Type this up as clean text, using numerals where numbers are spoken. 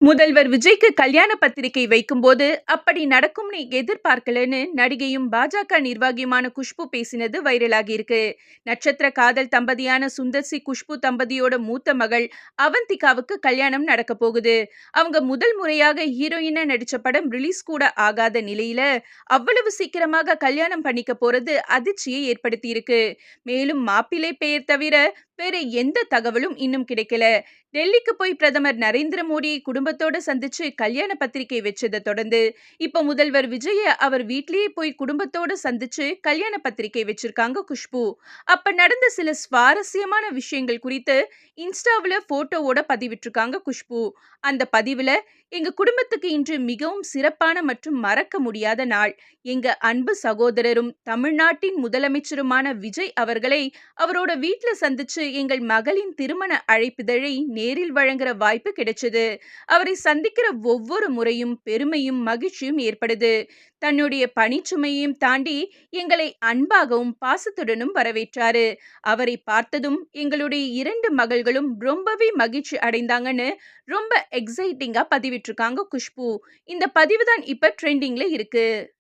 முதல்வர் விஜய்க்கு கல்யாண பத்திரிகை வைக்கும்போது, அப்படி நடக்கும்னு எதிர்பார்க்கலன்னு நடிகையும், பாஜக நிர்வாகியுமான குஷ்பு பேசினது வைரலாகி இருக்கு. நட்சத்திர காதல் தம்பதியான சுந்தர் சி குஷ்பு தம்பதியோட மூத்த மகள் அவந்திகாவுக்கு கல்யாணம் நடக்க போகுது. அவங்க முதல் முறையாக ஹீரோயினா நடிச்ச படம் ரிலீஸ் கூட ஆகாத நிலையில, அவ்வளவு சீக்கிரமாக கல்யாணம் பண்ணிக்க போறது அதிர்ச்சியை ஏற்படுத்தி இருக்கு. மேலும் மாப்பிள்ளை பெயர் தவிர வேற எந்த தகவலும் இன்னும் கிடைக்கல. டெல்லிக்கு போய் பிரதமர் நரேந்திர மோடியை குடும்பத்தோட சந்திச்சு கல்யாண பத்திரிகை வச்சதை தொடர்ந்து இப்ப முதல்வர் விஜய அவர் வீட்லயே போய் குடும்பத்தோட சந்திச்சு கல்யாண பத்திரிகை வச்சிருக்காங்க குஷ்பு. அப்ப நடந்த சில சுவாரஸ்யமான விஷயங்கள் குறித்து இன்ஸ்டாவுல போட்டோவோட பதிவிட்டிருக்காங்க குஷ்பு. அந்த பதிவுல, எங்க குடும்பத்துக்கு இன்று மிகவும் சிறப்பான மற்றும் மறக்க முடியாத நாள். எங்க அன்பு சகோதரரும் தமிழ்நாட்டின் முதலமைச்சருமான விஜய் அவர்களை அவரோட வீட்ல சந்திச்சு எங்கள் மகளின் திருமண அழைப்பிதழை நேரில் வழங்குற வாய்ப்பு கிடைச்சது. அவரை சந்திக்கிற ஒவ்வொரு முறையும் பெருமையும் மகிழ்ச்சியும் ஏற்படுது. தன்னுடைய பணிச்சுமையையும் தாண்டி எங்களை அன்பாகவும் பாசத்துடனும் வரவேற்றாரு. அவரை பார்த்ததும் எங்களுடைய 2 மகள்களும் ரொம்பவே மகிழ்ச்சி அடைந்தாங்கன்னு ரொம்ப எக்ஸைட்டிங்கா பதிவிட்டிருக்காங்க குஷ்பு. இந்த பதிவு தான் இப்ப ட்ரெண்டிங்ல இருக்கு.